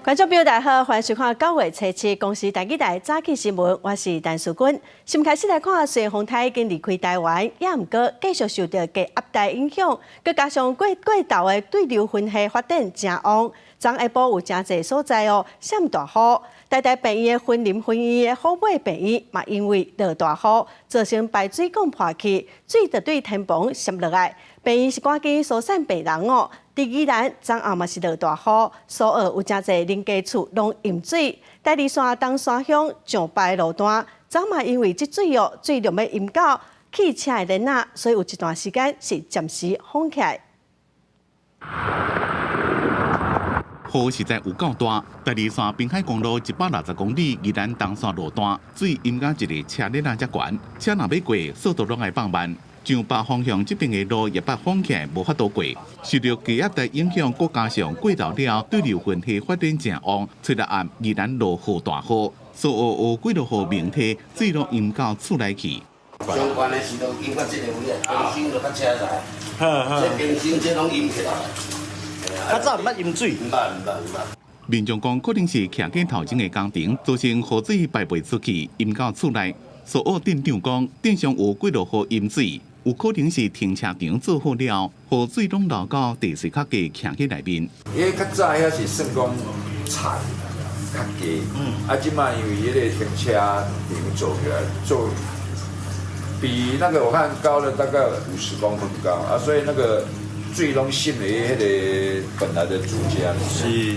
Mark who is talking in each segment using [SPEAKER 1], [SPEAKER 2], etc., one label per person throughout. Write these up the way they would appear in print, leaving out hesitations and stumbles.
[SPEAKER 1] 观众朋友大家好，欢迎收看9月7日公司台记台早起新闻，我是陈淑君。先开始来看，虽然风台已经离开台湾，也毋过继续受到低压带影响，佮加上过道的对流分系发展真旺，昨下晡有真侪所在下大雨。台病院的分林分院的好尾病院嘛，因为落大雨，造成排水管破去，水就对天棚渗落来。病院是赶紧疏散病人第二栏昨暗嘛是落大雨，所有有真侪邻家厝拢淹水。第二线东山乡上白路段，昨嘛因为积水水量要淹到汽车的轮仔，所以有一段时间是暂时封起来。
[SPEAKER 2] 雨实在有够大，第二线滨海公路160公里宜兰东山路段，水淹到一个车轮仔遮悬，车若要过，速度拢爱放慢。上北方向这边的路也把封起来，无法度过。受到低压带影响，再加上过道了对流分系发展正旺，吹到暗宜兰落雨大雨，所有几落雨明体，水拢淹到厝内去。
[SPEAKER 3] 相关的是都淹到这个位啊，冰心就较车来，这冰心这拢淹起来。较早毋捌淹水，毋捌。
[SPEAKER 2] 民众讲，可能是徛紧头前的工程，造成雨水排袂出去，淹到厝内。所有店长讲，店上有几落雨淹水。有可能是停车场做好了，雨水拢流到地势较低，徛喺内面。
[SPEAKER 4] 因为较早遐是算讲菜较低，即摆因为迄个停车场做起来，做比那个我看高了大概50公分高所以那个水拢渗入迄个本来的住家。
[SPEAKER 2] 是，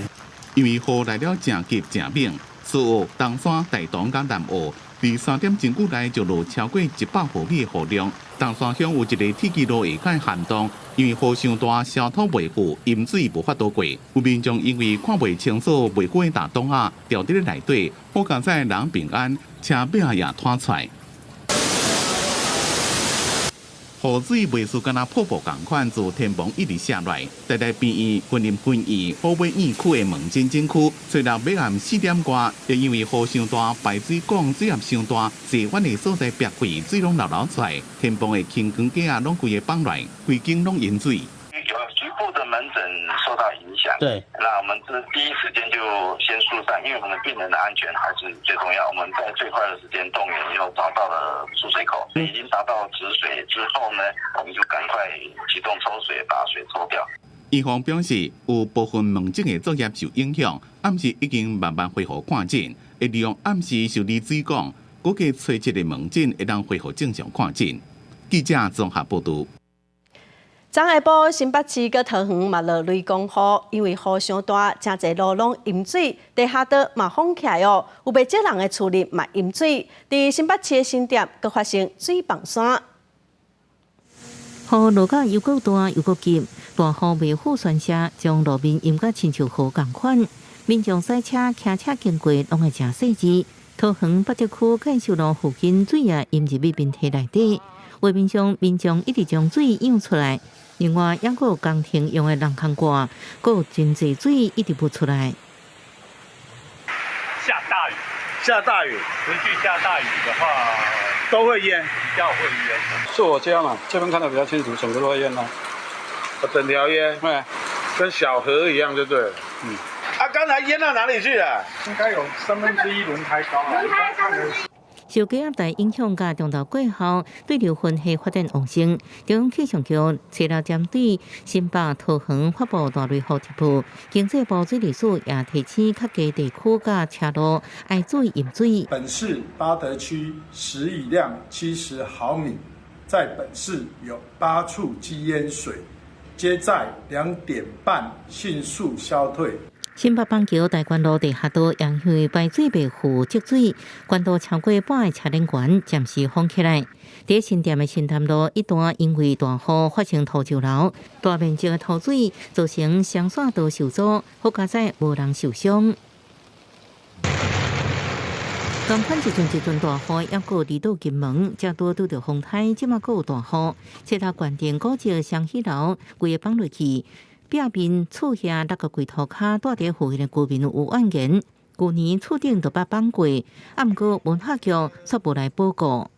[SPEAKER 2] 因为雨来了正急正猛，所有东山、大同甲南澳。伫3点钟久内就落超过100毫米的雨量，东山乡有一个铁基路下盖涵洞，因为雨伤大，消土袂赴，淹水无法度过。有民众因为看袂清楚袂过的大洞掉伫咧内底，好佳在人平安，车柄也拖出来。雨水袂输敢若瀑布同款，自天棚一直下来。台病院、分林分院、好尾院区的门诊区，虽然要暗4点外，也因为雨伤大，排水管水压伤大，细管的所在壁溃，水拢流出来，天棚的轻钢架拢规个崩乱，规间拢淹水。
[SPEAKER 5] 有局部的门诊受到影响，
[SPEAKER 3] 对，
[SPEAKER 5] 那我们第一时间就先疏散，因为我们病人的安全还是最重要。我们在最快的时间动员以后找到了出水口，已经达到止水之后呢，我们就赶快启动抽水，把水抽掉。
[SPEAKER 2] 医方表示，有部分门诊的作业受影响，暗时已经慢慢恢复看诊，会利用暗时修理水管，估计找一个门诊会当恢复正常看诊。记者综合报道。
[SPEAKER 1] 昨下晡，新北市佮桃园嘛落雷公雨，因为雨伤大，真侪路拢淹水，地下道嘛封起来有袂少人的厝里嘛淹水。伫新北市的新店，佮发生水崩山。
[SPEAKER 6] 雨落甲又够大又够急，大雨未好旋车，将路面淹甲亲像河共款。民众驶车、骑车经过，拢会真细致。桃园北德区介绍路附近水也淹入面体内底，画面上民众一直将水涌出来。另外，还有工程用的人工挂，还有真侪水一直不出来。
[SPEAKER 7] 下大雨，持续下大雨的话，都会淹，比较会淹。
[SPEAKER 8] 是我家嘛，这边看得比较清楚，整个都会淹了。
[SPEAKER 7] 整条淹，对，跟小河一样就对了。刚才淹到哪里去了？
[SPEAKER 8] 应该有1/3轮胎高了。
[SPEAKER 6] 受低压带影响，加中岛过后，对流分系发展旺盛。中央气象局车道针对新北、桃园发布大雷雨特报，经济部水利署也提醒较低地区甲车路爱注意淹水。
[SPEAKER 9] 本市八德区时雨量70毫米，在本市有8处积淹水，皆在2点半迅速消退。
[SPEAKER 6] 新北板桥大关路地下道因为排水未赴积水，关道超过半个车轮管暂时封起来。伫新店的新潭路一段因为大雨发生土石流，大面积的土水造成双线道受阻，好佳在无人受伤。同款一阵大雨，也过离岛金门，正多拄着风台，即马阁有大雨，车头关电古迹双喜楼规个放落去。壁面厝下6个柜涂骹住伫附近的居民有怨言，去年厝顶就捌放过，毋过文化局却无来报告。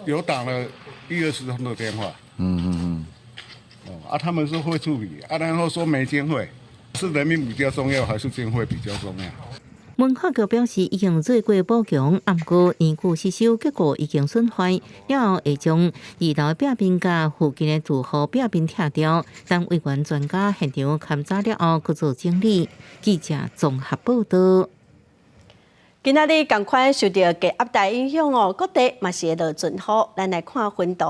[SPEAKER 10] 有打了1-20通的电话，他们说会处理，然后说没经费，是人民比较重要还是经费比较重要？
[SPEAKER 6] 文化局表示，已经做过补强，毋过研究吸收结果已经损坏，了后会将2楼壁面甲附近的住户壁面拆掉。等委员专家现场勘查了后，去做整理。记者综合报道。
[SPEAKER 1] 今仔日同款受到低压带影响哦，各地嘛是会落阵雨。咱来看云图，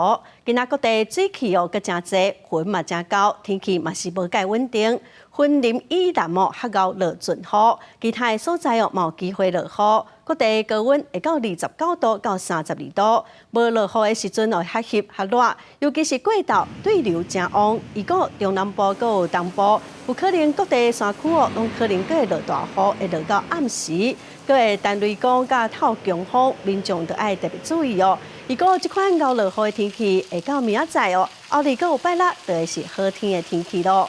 [SPEAKER 1] 今仔各地水汽哦，阁真济，云嘛真高，天气嘛是无介稳定。云林以南哦，较熬落阵雨，其他的所在哦，嘛有机会落雨。各地高温会到29度到32度，无落雨的时阵哦，较湿较热，尤其是过昼对流真旺。如果中南部阁有东部，有可能各地山区哦，拢可能阁会落大雨，会落到暗时。阁会单雷公甲透强风，民众都爱特别注意哦。如果这款熬落雨的天气会到明仔载哦，后日阁有拜六，就会是好天的天气咯。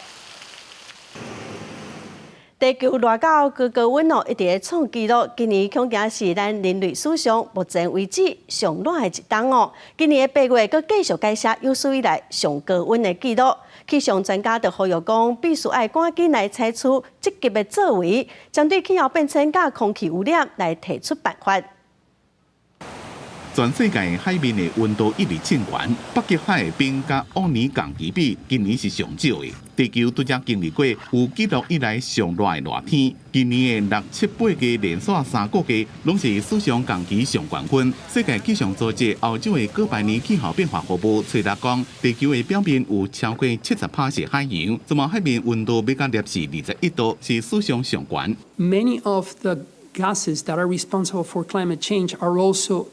[SPEAKER 1] 地球热到高温哦，一直在创纪录。今年恐惊是咱人类史上目前为止上热的一冬哦。今年的8月，阁继续改写有史以来上高温的纪录。气象专家就呼吁讲，必须要赶紧来采取积极的作为，针对气候变迁甲空气污染来提出办法。
[SPEAKER 2] 全世界海面的温度一直升悬，北极海的冰甲往年同期比，今年是上少的。地球拄则经历过有记录以来上热的热天，今年的6、7、8个连续3个月，拢是史上同期上悬分。世界气象组织欧洲的哥白尼气候变化服务吹达讲，地球的表面有超过70%海洋，这么海面温度要到摄氏21度，是史上上悬。
[SPEAKER 11] Many of the gases that are responsible for climate change are also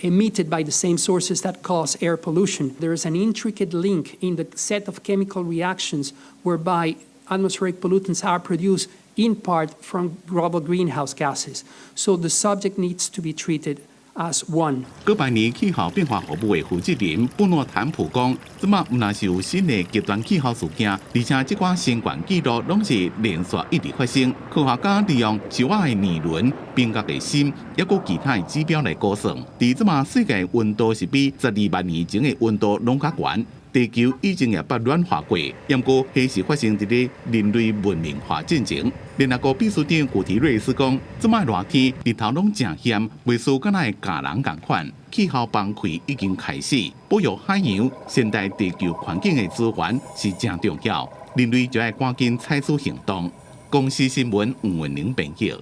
[SPEAKER 11] emitted by the same sources that cause air pollution. There is an intricate link in the set of chemical reactions whereby atmospheric pollutants are produced in part from global greenhouse gases. So the subject needs to be treated as one.
[SPEAKER 2] 哥白尼气候变化服务的负责人布诺坦普讲，即马毋但是有新的极端气候事件，而且这款升悬记录拢是连续一直发生。科学家利用树仔的年轮、冰角的心，还有其他的指标来估算。伫即马世界温度是比12万年前的温度拢较悬。地球已经也捌暖化过，不过迄是发生伫咧人类文明化进程。联合国秘书长古提瑞斯讲，即摆热天日头拢真险，袂输敢若会咬人共款。气候崩溃已经开始，保育海洋、现代地球环境的资源是真重要，人类就要赶紧采取行动。公司新闻吴文玲编辑。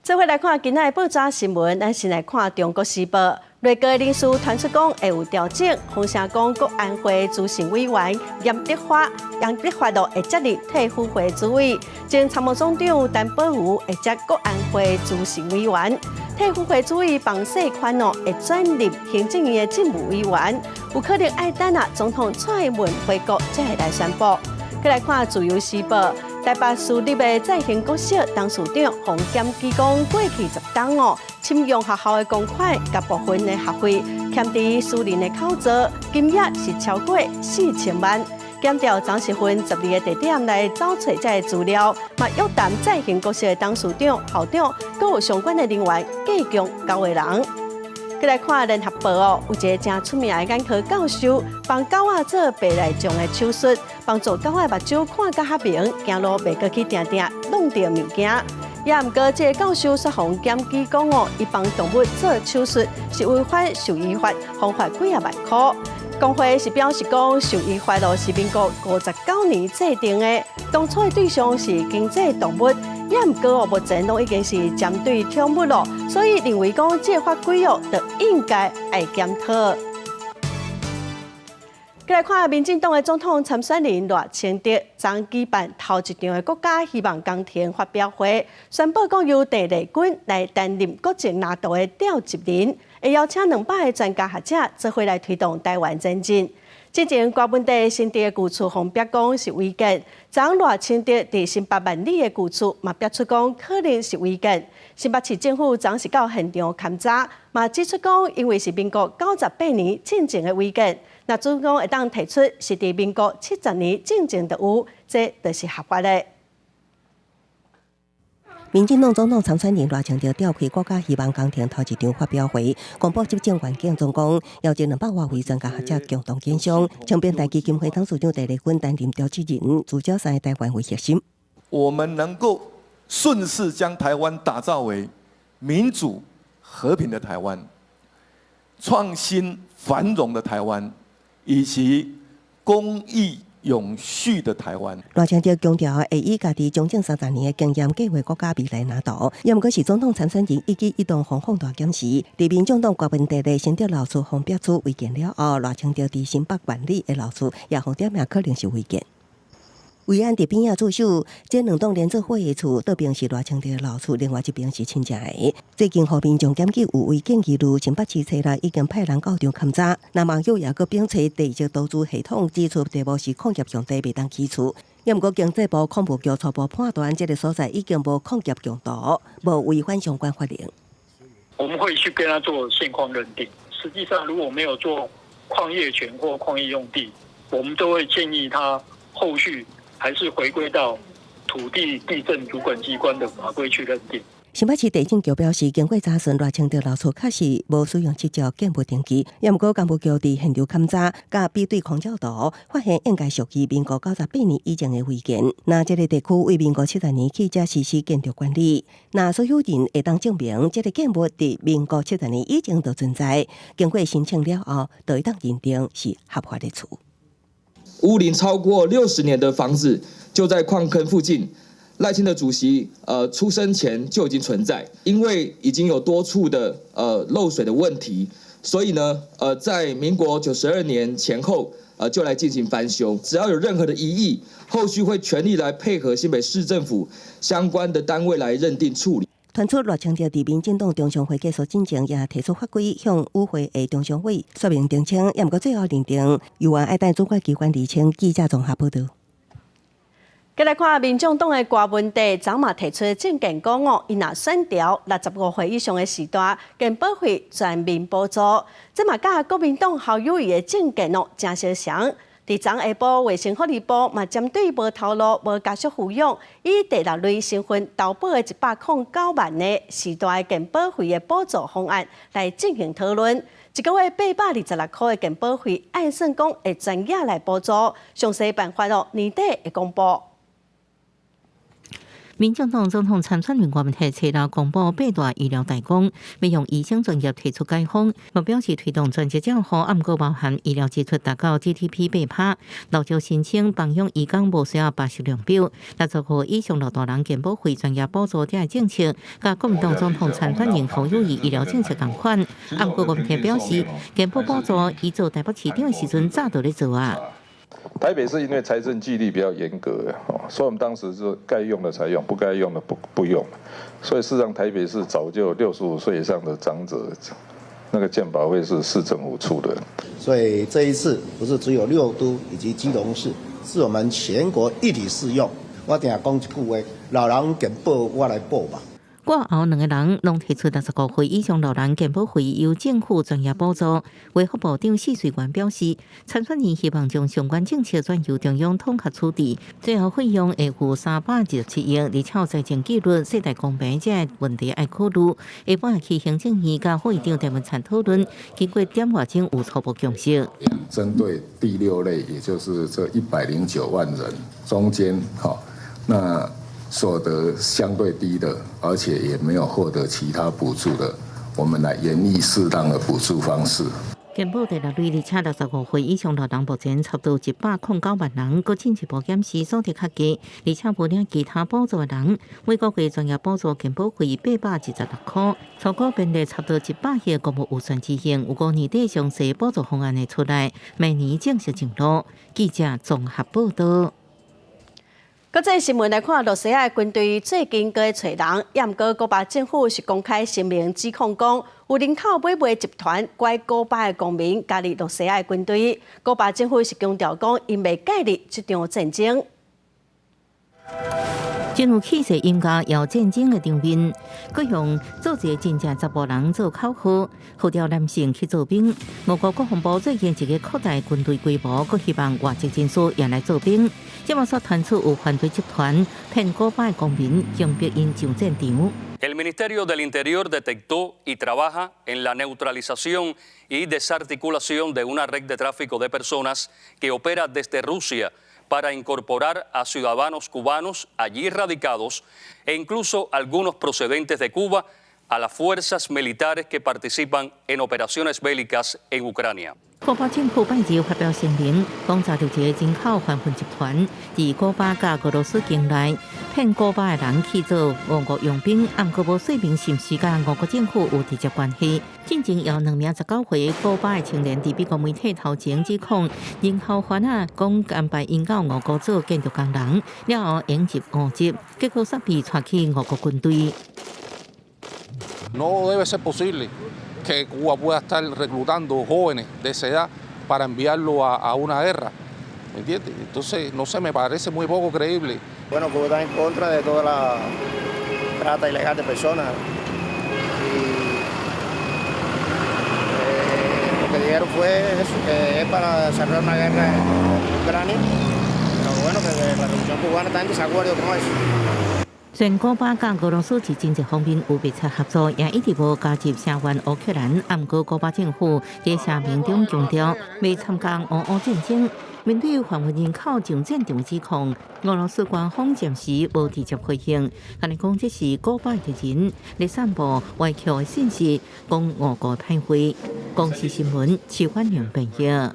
[SPEAKER 1] 这回来看今仔的报纸新闻，咱先来看《中国时报》。内阁人事传出讲会有调整，风声讲国安会执行委员严德发会接任退辅会主委，前参谋总长陈宝如会接国安会执行委员，退辅会主委房世宽会转任行政院的政务委员，有可能爱等总统蔡英文回国才会来宣布。再来看《自由时报》。台北市立的在兴国小董事长洪检基讲，过去10冬侵用学校的公款，甲部分的学费欠伫私人的口座，金额是超过4000万。检调张时芬12个地点来找找这个资料，嘛约谈在兴国小的董事长、校长，阁有相关的人员计共9个人。再来看《联合报》有一个真出名的眼科教授，帮狗仔做白内障的手术，帮助狗仔目睭看甲较明，行路袂阁去定定弄着物件。也毋过，这个教授说洪检基讲伊帮动物做手术是违反兽医法，罚款几啊万块。工会是表示讲，兽医法是民国59年制定的，当初的对象是经济动物。也毋过目前拢已经是针对宠物咯，所以认为讲这法规就应该爱检讨。再来看民进党的总统参选人赖清德，昨举办头一场的国家希望工程发表会，宣布讲由郑丽君来担任国政拿督的调集人，会邀请200个专家学者做伙来推动台湾前进。之前国本地新地的旧厝方表讲是违建，昨赖清德伫新北万里的旧厝嘛表出讲可能是违建。新北市政府昨是到现场勘查，嘛指出讲因为是民国98年进前的违建，那总统会当提出是伫民国70年进前就有，这就是合法的。
[SPEAKER 12] 民进党总统参选人赖清德召开国家希望工程头一场发表会，公布执政环境总讲，邀请200多位专家学者共同研商，请变台基金会董事长戴立芬担任召集人，主角以台湾为核心。
[SPEAKER 13] 我们能够顺势将台湾打造为民主和平的台湾、创新繁荣的台湾，以及公益永续的台湾。
[SPEAKER 12] 赖清德强调，会以家己将近30年的经验计划国家未来蓝图。也毋过是总统参选人一举一动方放大检视。伫民众党国民地的新竹老厝方标处违建了后，赖清德伫新北万里的老厝也方点名可能是违建。维安伫边仔驻守，这2栋连做伙的厝，倒边是赖清德的老厝，另外一边是亲戚的。最近和民众检举有违建记录，新北市车内已经派人到场勘查。那网友也搁并测地质图资系统，指出地貌是矿业用地，未当起厝。也毋过经济部矿务局初步判断，这个所在已经无矿业用途，无违反相关法令。
[SPEAKER 14] 我们会去跟他做现况认定。实际上，如果没有做矿业权或矿业用地，我们都会建议他后续还是回归到土地地政主管机关的法规去认定。
[SPEAKER 12] 新北市地政局表示，经过查询，赖清德老厝确实无使用执照建物登记，也毋过干部局伫现场勘查，甲比对空照图，发现应该属于民国98年以前的违建。那这个地区为民国70年起才实施建筑管理。那所有人会当证明，这个建物伫民国70年以前就存在，经过申请了后，就会当认定是合法的厝。
[SPEAKER 15] 屋龄超过60年的房子就在矿坑附近，赖清德主席出生前就已经存在，因为已经有多处的漏水的问题，所以呢在民国92年前后就来进行翻修。只要有任何的疑义，后续会全力来配合新北市政府相关的单位来认定处理。
[SPEAKER 12] 传出赖清德伫民进党中常会结束进前，也提出法规向与会的中常委说明澄清，也毋过最后认定有案爱待主管机关厘清。记者综合报道。
[SPEAKER 1] 再来看民众党的郭文地，昨嘛提出政见讲哦，伊若选调65岁以上的时代，健保费全面补助，这嘛甲国民党侯友宜的政见哦真相像。伫昨下晡，卫生福利部嘛针对无头路、无家属抚养，以第6类身份投保的109万的时代健保费的补助方案来进行讨论。一个月826块的健保费，按算讲会专业来补助，详细办法哦年底会公布。
[SPEAKER 6] 民进党总统参选人郭文泰初六公布8大医疗代工，要用医生专业提出解封，目标是推动全职照护，暗过包含医疗支出达到 GDP 8%，老少申请帮养医工无需要80量表，65岁以上老大人健保费专业补助的政策，甲国民党总统参选人侯友宜医疗政策同款。暗过郭文泰表示，健保补助伊做台北市长的时阵早就咧做啊。
[SPEAKER 4] 台北是因为财政纪律比较严格，所以我们当时是该用的才用，不该用的不用。所以事实上，台北市早就65岁以上的长者，那个健保费是市政府出的。
[SPEAKER 16] 所以这一次不是只有6都以及基隆市，是我们全国一体适用。我等下讲一句话，老人健保我来报吧。
[SPEAKER 6] 过后2个人拢提出65岁以上老人健保费由政府专业补助。卫福部长许瑞元表示，参选人希望将相关政策转由中央统合处理，最后费用会付327亿，而且财政纪律、世代公平这问题要考虑。下半期行政院甲副院长陈文灿讨论，经过点外钟有初步共识。
[SPEAKER 17] 针对第6类，也就是这109万人中间，那所得相对低的，而且也没有获得其他补助的，我们来研议适当的补助方式。
[SPEAKER 6] 健保第6类，而且65岁以上老人目前差不多109万人，搁进一步检视所得较低，而且无领其他补助的人，每个月专业补助健保费826块，超过编列差不多100亿公务预算执行，有5年底详细补助方案会出来，明年正式上路。记者综合报道。
[SPEAKER 1] 国际新闻来看，罗西亚军队最近在找人，也毋过古巴政府是公开声明指控讲，有人口买卖集团拐古巴的公民加入罗西亚军队。古巴政府是强调讲，因未介入这场战争。
[SPEAKER 6] 进入气势严格要战争的场面，各项组一个真正查甫人做口号，号召男性去做兵。我国国防部最近一个扩大军队规模，佮希望外籍人士也来做兵。节目所传出有犯罪集团骗古巴的公民，强迫因上战场。
[SPEAKER 18] El Ministerio del Interior detectó y trabaja en la neutralización y desarticulación de una red de tráfico de personas que opera desde Rusia para incorporar a ciudadanos cubanos allí radicados e incluso algunos procedentes de Cuba a las fuerzas militares que participan en operaciones bélicas en Ucrania.
[SPEAKER 6] 古巴政府拜日发表声明，讲查到一个人口贩运集团，伫古巴甲俄罗斯境内骗古巴的人去做俄国佣兵，暗过无说明是毋是甲俄国政府有直接关系。进前有2名19岁古巴的青年伫美国媒体头前指控人口贩仔讲安排因到俄国做建筑工人，了后引入误击，结果煞被带去俄国军队。
[SPEAKER 19] No debe ser posible que Cuba pueda estar reclutando jóvenes de esa edad para enviarlo a una guerra, ¿me entiendes? Entonces, no sé, me parece muy poco creíble.
[SPEAKER 16] Bueno, Cuba está en contra de toda la trata ilegal de personas y lo que dijeron fue eso, que es para desarrollar una guerra en Ucrania, pero bueno, que la Revolución Cubana está en desacuerdo con eso.
[SPEAKER 6] 虽然古巴甲俄罗斯在经济方面有密切合作，也一直无加入声援乌克兰。不过，古巴政府在声明中强调，未参加俄乌战争。面对贩运人口上战场指控，俄罗斯官方暂时无直接回应，但是讲这是古巴的人来散布歪曲的信息，讲俄国歹货。公视新闻徐焕良报道。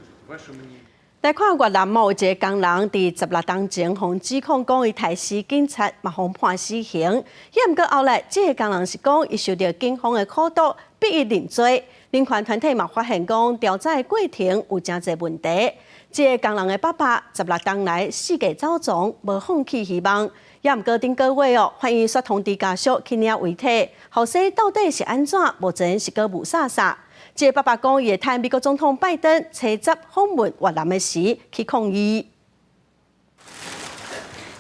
[SPEAKER 1] 来看越南某一个工人，伫16当前被指控讲伊杀死警察，嘛被判死刑。也毋过后来，这个工人是讲伊受到警方的苦毒，逼伊认罪。人权团体嘛发现讲调查的过程有真侪问题。这个工人的爸爸16当来四界走踪，无放弃希望。也毋过顶个月法院煞通知家属去领遗体，后生到底是安怎？目前是个无啥。这个爸爸讲，伊会趁美国总统拜登车执访问越南的时去抗议。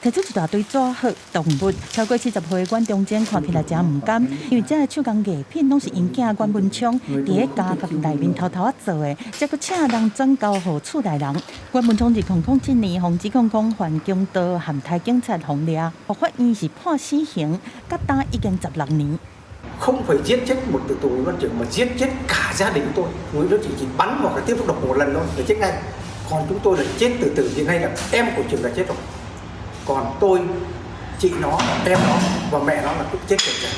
[SPEAKER 20] 提出一大堆纸盒动物，超过70岁阮中间看起来真唔甘，因为这手工艺品拢是因囝阮文昌伫咧家己内面偷偷做的，结果请人转交予厝内人。阮文昌2007年防指控讲犯强盗含台警察行掠，被法院是判死刑，甲打已经16年。
[SPEAKER 21] Không phải giết chết một tử tù văn trưởng mà giết chết cả gia đình tôi. Người đó chỉ bắn hoặc là tiếp tục độc một lần thôi là chết ngay. Còn chúng tôi là chết từ từ hiện nay là em của trường là chết rồi. Còn tôi, chị nó, em nó và mẹ nó là cũng chết rồi.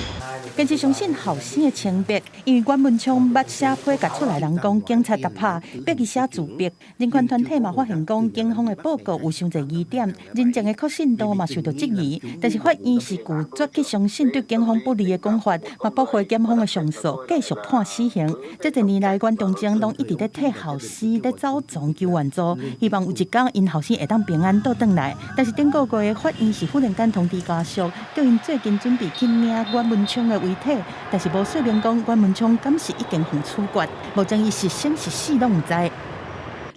[SPEAKER 20] 坚持相信后生的清白，因为阮文昌捌写批甲厝内人讲警察甲拍，逼伊写自白。人权团体嘛发现讲警方的报告有伤侪疑点，人证的确信度嘛受到质疑。但是法院是拒绝去相信对警方不利的讲法，嘛驳回检方的上诉，继续判死刑。这一年来，阮中正拢一直在替后生在走藏求援助，希望有一天因后生会当平安倒转来。但是顶个月法院是忽然间通知家属，叫因最近准备去领阮文昌的遗体，但是无说明讲阮文昌敢是已经被处决，目前伊是生是死拢唔知。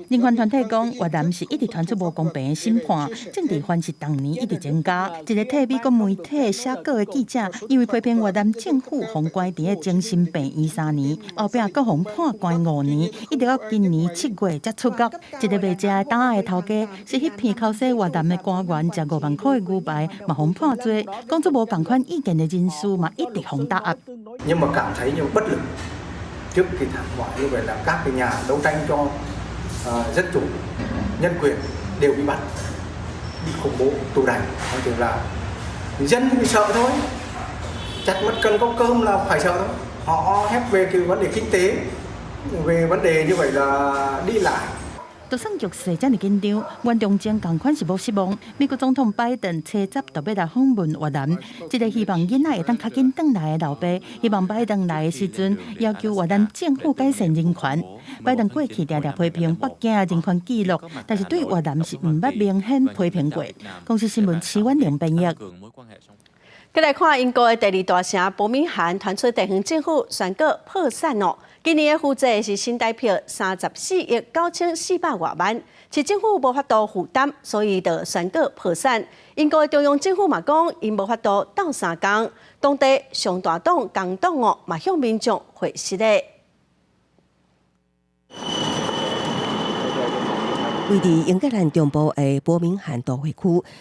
[SPEAKER 20] 人权团体讲，越南是一直传出无公平的审判，政治犯是当年一直增加。一个替美国媒体写稿的记者，因为批评越南政府封关伫个精神病院3年，后壁阁互判关5年，一直到今年7月才出狱。一个卖食的档仔的头家，是迄片口西越南的官员，食5万块的牛排，嘛互判罪。讲出无共款意见的人士嘛，一直互打压。
[SPEAKER 21] Nhưng mà cảm thấy như bất lực trước cái thảm họa như vậy là các cái nhà đấu tranh cho dân chủ, nhân quyền đều bị bắt, bị khủng bố, tù đày. Nói chung là dân thì bị sợ thôi, chặt mất cần có cơm là phải sợ thôi. Họ hét về cái vấn đề kinh tế, về vấn đề như vậy là đi lại.
[SPEAKER 20] 就算局势这么紧张，阮中正同款是无失望。美国总统拜登车执特别来访问越南，一个希望囡仔会当较紧转来的老爸，希望拜登来的时阵要求越南政府改善人权。拜登过去常常批评北京的人权记录，但是对越南是毋捌明显批评过。公司新闻徐婉玲编译。再
[SPEAKER 1] 来看英国的第2大城伯明翰传出地方政府选举破产哦。今年的负债是新台币34亿9400多万，市政府无法度负担，所以就宣告破产。英国的中央政府嘛讲，因无法度斗相共，当地上大党工党嘛向民众回失的。
[SPEAKER 12] 位于英格兰中部的伯明翰都会区，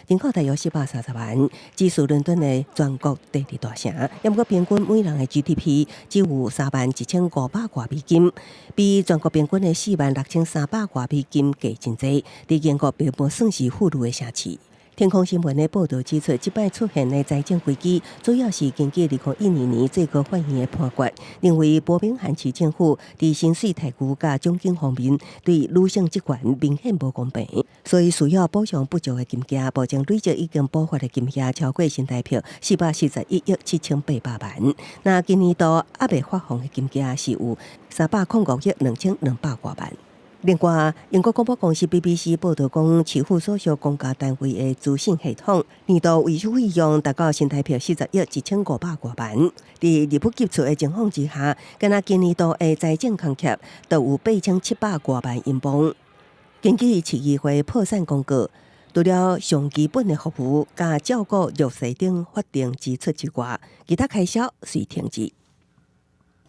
[SPEAKER 12] 人口大约430万，只属伦敦的全国第二大城。也不过平均每人的 GDP 只有31500多美金，比全国平均的46300多美金低真多，在英国并不算是富裕的城市。天空新闻的报道指出，这摆出现的财政危机，主要是根据2012年最高法院的判决，认为伯明翰市政府在薪水提高甲奖金方面对女性职员明显不公平，所以需要补偿不足的金额，目前累积已经补发的金额超过新台币441亿7800万。那今年度还未发放的金额是有305亿2200多万。另外，英国广播公司 BBC 报道讲，市府所属公家单位的资讯系统年度维修费用达到新台币40亿1500多万。在入不敷出的情况之下，敢若今年度的财政空缺就有8700多万英镑。根据市议会破产公告，除了上基本的服务加照顾弱势等法定支出之外，其他开销随停止。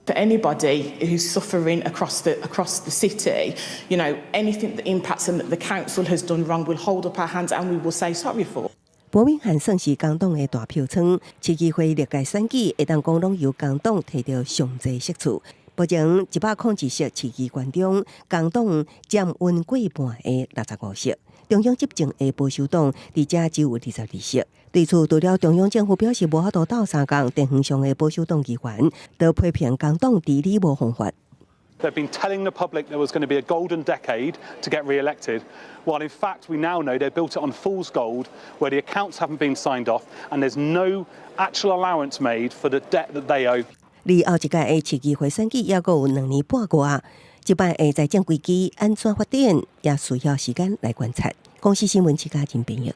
[SPEAKER 3] For anybody who's suffering across the city, you know, anything that impacts them that the council has done wrong, we'll hold up our hands and we will say sorry for.
[SPEAKER 12] 伯明翰算是工党的大票仓，市议会历届选举会当讲拢由工党摕到上侪席次。目前120席市议员中，工党占稳过半的65席，中央执政的保守党伫遮只有22席。对此，除了中央政府表示无法度斗相共，地方上的保守党议员都批评工党治理无方法。
[SPEAKER 8] They've been telling the public there was going to be a golden decade to get re-elected, while in fact we now know they built it on fool's gold, where the accounts haven't been signed off and there's no actual allowance made for the debt that they owe.
[SPEAKER 12] 离后一届的市议会选举也阁有2年半外，这摆的财政危机安怎发展，也需要时间来观察。公司新闻，家真朋友。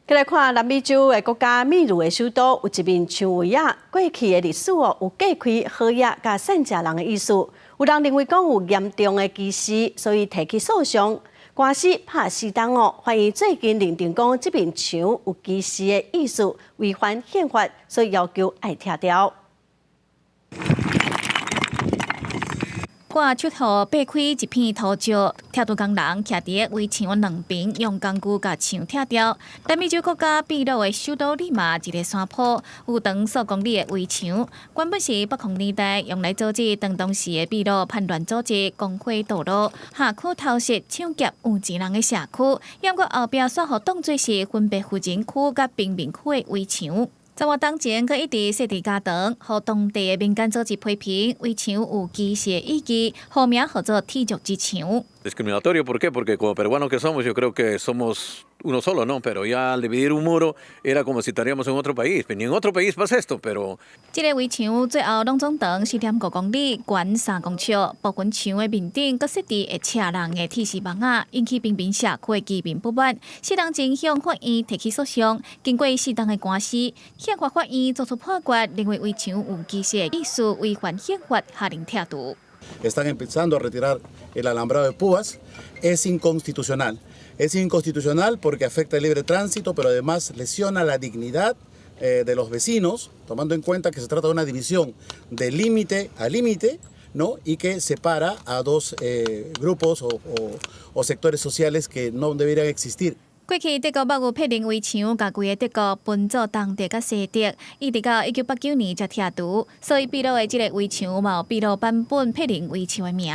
[SPEAKER 1] 再来看南美洲的国家秘鲁的首都有一面墙围啊，过去的历史有隔开好野甲善食人的意思，有人认为讲有严重的歧视，所以提起诉讼。官司拍4档怀疑最近认定讲这面墙有歧视的意思，违反宪法，所以要求爱拆掉。
[SPEAKER 22] 我手头掰开一片土石，拆除工人徛伫围墙两边，用工具甲墙拆掉。南美洲国家秘鲁的首都利马一个山坡，有长数公里的围墙，原本是北控年代用来阻止当当时的秘鲁叛乱组织公开道路、下区偷窃、抢劫有钱人的社区，也过后壁煞互当作是分别富人区甲贫民区的围墙。10月当前，佮一直设伫加长，互当地的民间组织批评围墙有歧视意义，号名号做铁脚之墙。
[SPEAKER 23] Discriminatorio, ¿por qué? Porque como peruanos que somos, yo creo que somos uno solo, ¿no? Pero ya al dividir un muro era como si estaríamos en otro país. Ni en otro país pasa esto, pero...
[SPEAKER 22] 这个围墙最后拢总长4.5公里，悬3公尺，部分墙的面顶佮设置会车人的铁丝网仔，引起平民社区的居民不满。4人前向法院提起诉讼，经过4档的官司，宪法法院作出判决，认为围墙有歧视的意思，违反宪法，下令拆除。
[SPEAKER 24] Están empezando a retirar el alambrado de púas. Es inconstitucional. Es inconstitucional porque afecta el libre tránsito, pero además lesiona la dignidad de los vecinos, tomando en cuenta que se trata de una división de límite a límite, ¿no? Y que separa a dos grupos o sectores sociales que no deberían existir.
[SPEAKER 22] 过去德国幕府批定围墙，甲规个德国分做东德甲西德，一直到1989年才拆除。所以秘鲁的这个围墙嘛有秘鲁版本批定围墙的名。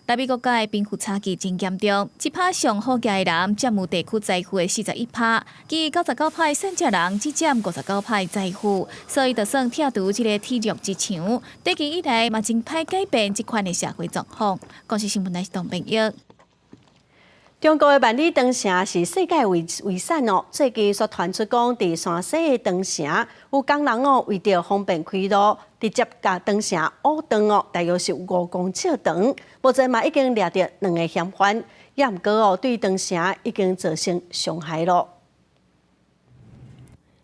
[SPEAKER 22] 南美国家的贫富差距真严重，一趴上好家的人占有地区财富的41%，其余99%善食人只占59%财富。所以就算拆除这个铁脚之墙，短期以来嘛真歹改变这款的社会状况。公司新闻台是董朋友。
[SPEAKER 1] 中国的万里长城是世界遗产哦。最近却传出讲，伫山西的长城有工人为着方便开路，直接甲长城挖长大约是5公尺长。目前嘛已经掠着2个嫌犯，也毋过对长城已经造成伤害咯。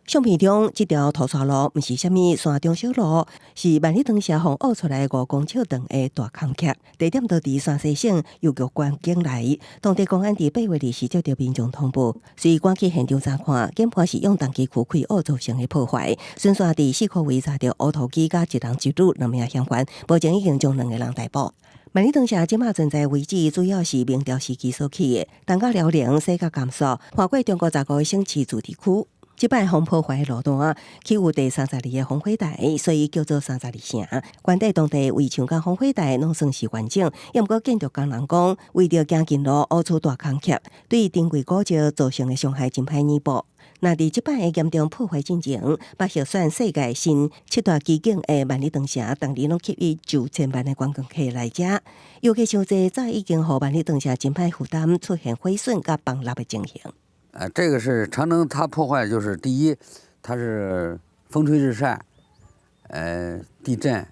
[SPEAKER 12] 相片中，这条土沙路不是什么山中小路，是万里长社方挖出来5公尺长的大空隙。地点就伫山西省邮局关境内。当地公安伫8月20日接到民众通报，随赶去现场查看，检判是用重机驱开挖造成的破坏。顺续伫4块位查到乌土机甲一人一女2名嫌犯，目前已经将2个人逮捕。万里长社即马存在位置主要是明朝时期所起的，东甲辽宁、西甲甘肃，跨过中国15个省市自治区。即摆风破坏的路段起有第32个烽火台，所以叫做32城。关帝当地围墙甲烽火台拢算是完整，也毋过建筑工人讲，为着行近路挖出大空隙，对珍贵古迹造成的伤害真歹弥补。那伫即摆的严重破坏进前，把核选世界新7大奇景的万里长城，当年拢吸引9000万的观光客来遮。尤其伤济早已经互万里长城真歹负担，出现毁损甲崩塌的情形。
[SPEAKER 5] 这个是长城，它破坏就是第一，它是风吹日晒，地震、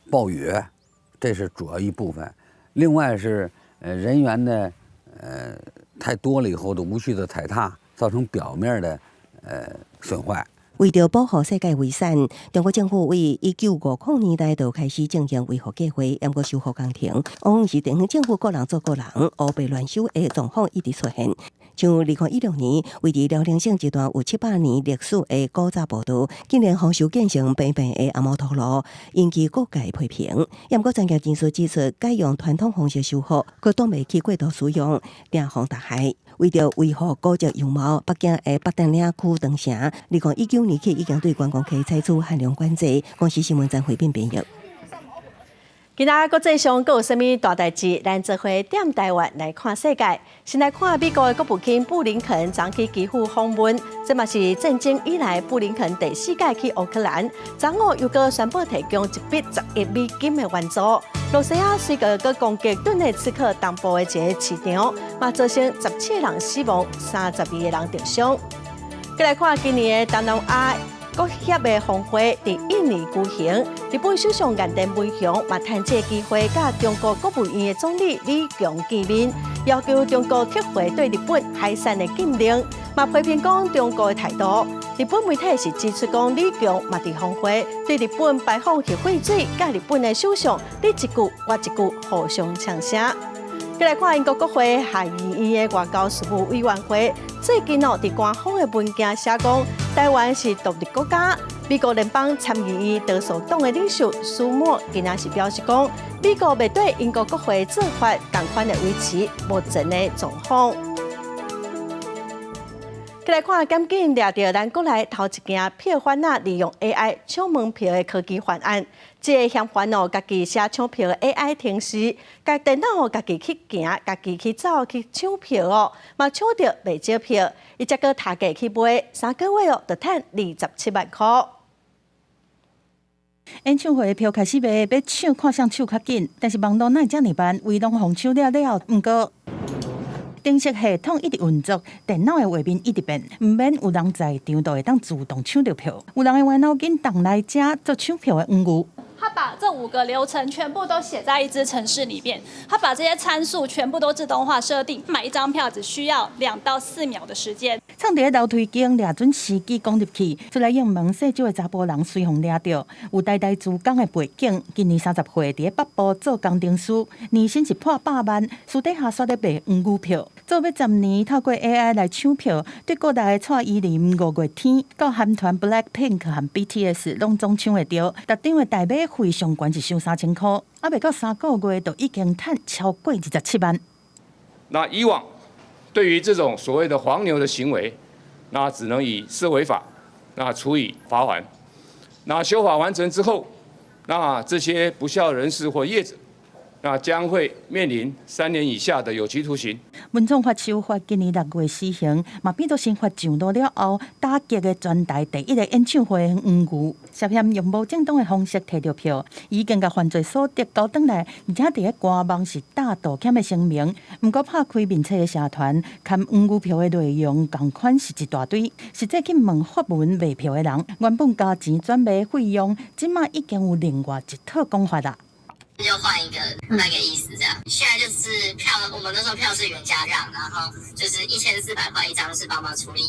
[SPEAKER 5] 暴雨，这是主要一部分。另外是人员的太多了以后的无序的踩踏，造成表面的损坏。为着保护世界遗产，中国政府为1950年代就开始进行维护计划，不过修复工程往往是地方政府个人做个人，乌白乱收的状况一直出现。像2016年，位于辽宁省一段有700年历史的古早步道，竟然荒修建成平平的阿摩托路，引起各界批评。也不过专家人士指出，改用传统方式修复，可挡袂起过度使用，定防大害。为着维护古迹样貌，北京的北淡岭区长城，2019年起已经对观光客采取限量管制。公司新闻站回并编译。
[SPEAKER 1] 今仔国际上阁有甚物大代志？咱做伙踮台湾来看世界。先来看美国的国务卿布林肯昨去基辅访问，这嘛是战争以来布林肯第4届去乌克兰。昨午又阁宣布提供1笔10亿美金的援助。罗西亚随个阁攻击顿内茨克东部的一个市场，嘛造成17人死亡，32个人重伤。再来看今年的东南亚国协的峰会伫印尼举行，日本首相岸田文雄嘛趁这机会，甲中国国务院的总理李强见面，要求中国撤回对日本海产的禁令，嘛批评讲中国的态度。日本媒体是指出讲李强嘛伫峰会对日本排放核废水，甲日本的首相你一句我一句互相呛声。再来看英国国会下议院的外交事务委员会，最近伫官方的文件写讲，台湾是独立国家。美国联邦参议院多数党的领袖舒默今仔是表示讲，美国未对英国国会做法同款的维持目前的状况。再来看，赶紧掠到咱国内头一件票贩仔利用 AI 抢门票的科技犯案。这个嫌犯家己写抢票的 AI 程式，家电脑家己去行，家己去走去抢票嘛抢到袂少票，伊则个头价去卖，3个月就赚27万块。
[SPEAKER 20] 演唱会的票开始卖，要抢看谁抢较紧，但是网络哪会遮尔慢？为拢互抢了，毋过程式系统一直运作，电脑的画面一直变，毋免有人在场就会当自动抢到票。有人的脑筋动来遮做抢票的黄牛。
[SPEAKER 7] 他把这5个流程全部都写在一支程式里面，他把这些参数全部都自动化设定，买一张票只需要2到4秒的时间。
[SPEAKER 20] 藏伫楼梯间掠准时机攻入去，出来应门细少的查甫人随风掠着，有代代自工的背景，今年30岁伫北部做工程师，年薪是破100万，私底下煞咧卖黄牛票。做要10年，透过 AI 来抢票，对国内的蔡依林、5月天到韩团 BLACKPINK 和 BTS 拢总抢会到，逐张的大买费上悬是收3000块，还未到3个月就已经赚超过27万。
[SPEAKER 9] 那以往对于这种所谓的黄牛的行为，那只能以涉违法，那处以罚锾。那修法完成之后，那这些不肖人士或业者，那将会面临3年以下的有期徒刑。
[SPEAKER 20] 文创法修法今年6月施行，嘛变作新法上路了后，打击的全台第1个演唱会黄牛，涉嫌用无正当的方式摕到票，已经甲犯罪所得交转来，而且伫咧官网是打道歉的声明。毋过拍开面册的社团，含黄牛票的内容共款是一大堆，实际去问发文卖票的人，原本加钱转卖费用，即马已经有另外一套讲法啦。
[SPEAKER 10] 就换一个那个意思，这样。现在就是票，我们那时候票是原价让，然后就是1400块一张是帮忙处理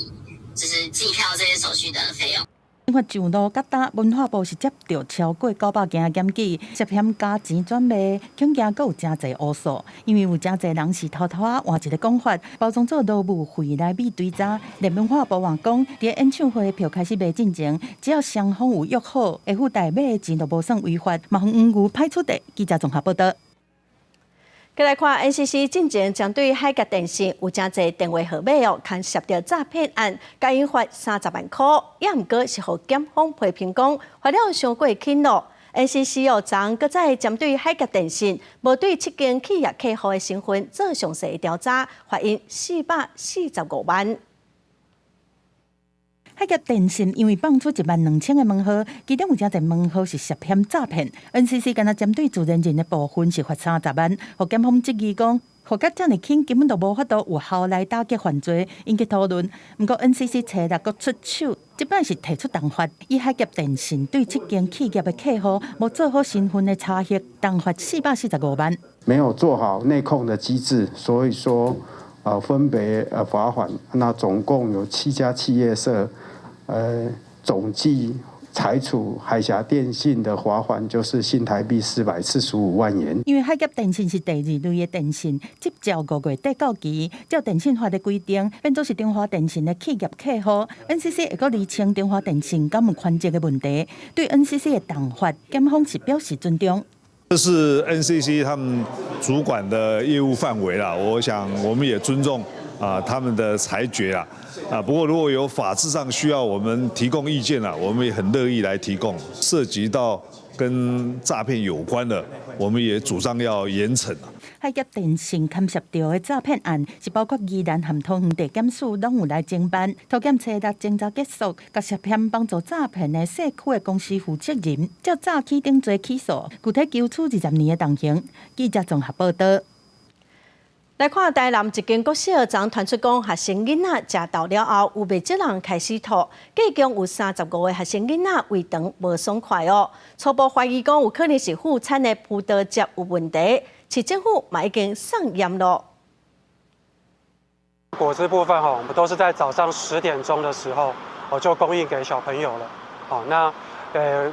[SPEAKER 10] 就是机票这些手续的费用。
[SPEAKER 20] 因为上路甲搭文化部是接到超过900件检举，涉嫌加钱转卖，恐惊阁有真侪乌数。因为有真侪人是偷偷换一个讲法，包装做劳务费来比对查。连文化部话讲，伫演唱会票开始卖进前，只要双方有约好，会附带买的钱就无算违法。麻烦黄牛派出地记者综合报道。
[SPEAKER 1] 再来看 NCC 进前针对海峡电信有真侪电话号码牵涉到诈骗案，甲因罚30万块，也毋过是互检方批评讲罚了伤过轻咯。NCC 昨搁再针对海峡电信无对7间企业客户的身份做详细调查，罚因445万。
[SPEAKER 20] 海峡电信因为放出12000个门号，其中有真侪门号是涉嫌诈骗。NCC 敢若针对自然人的部分是罚30万，互检方质疑讲，罚甲遮尔轻，根本就无法度有效来打击犯罪，引起讨论。不过 NCC 找力阁出手，即摆是提出重罚，以海峡电信对7间企业的客户无做好身份的查核，重罚445万。
[SPEAKER 2] 没有做好内控的机制，所以说分别罚款，那总共有7家企业社。总计裁处海峡电信的罚款就是新台币445万元。
[SPEAKER 20] 因为海峡电信是第2类的电信，执照5月底到期，照电信法的规定，变作是中华电信的企业客户。NCC 会阁厘清中华电信敢有权责的问题，对 NCC 的重罚，检方是表示尊重。
[SPEAKER 11] 这是 NCC 他们主管的业务范围啦，我想我们也尊重他们的裁决啦。不过如果有法制上需要我们提供意见啦，我们也很乐意来提供。涉及到跟诈骗有关的，我们也主张要严惩。
[SPEAKER 20] 海峡电信牵涉到的诈骗案是包括宜兰和桃园地检署拢有来侦办，桃检初6侦查结束，甲涉嫌帮助诈骗的社区的公司负责人，照早起顶罪起诉，具体求处20年的重刑。记者综合报道。
[SPEAKER 1] 来看台南一间国小，昨传出讲学生囡仔食到了后，有未少人开始吐，计共有35位学生囡仔胃肠无爽快哦。初步怀疑讲有可能是副产的葡萄汁有问题，市政府嘛已经上验了。
[SPEAKER 13] 果汁部分我们都是在早上10点钟的时候就供应给小朋友了。那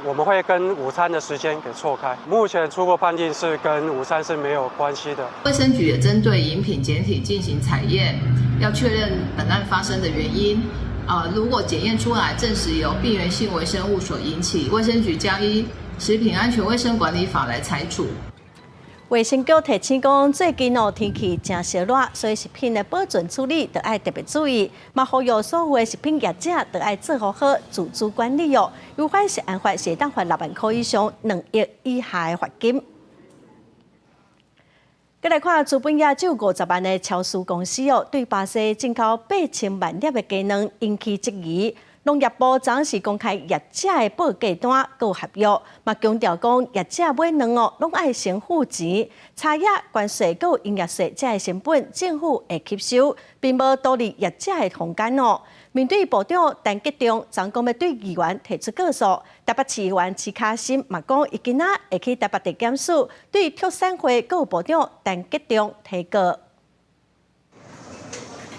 [SPEAKER 13] 我们会跟午餐的时间给错开。目前初步判定是跟午餐是没有关系的。
[SPEAKER 14] 卫生局也针对饮品检体进行采验，要确认本案发生的原因。如果检验出来证实由病原性微生物所引起，卫生局将依食品安全卫生管理法来裁处。
[SPEAKER 1] 卫生局提醒讲，最近天气真热热，所以食品的保存处理要特别注意。嘛，呼吁所有的食品业者要做好自主管理哦。违反食安法是当罚6万块以上2亿以下的罚金。再来看资本业只有50万的超市公司对巴西进口8000万粒的鸡卵引起质疑。农业部昨是公开业者的报价单、有合约，嘛强调讲业者买卵拢爱先付钱，茶叶、关税、有营业税这成本，政府会吸收，并无独立业者的空间哦。面对部长陈吉仲昨讲要对议员提出告诉，台北市议员徐卡新嘛讲，伊今仔会去台北地检署对畜产会有部长陈吉仲提告。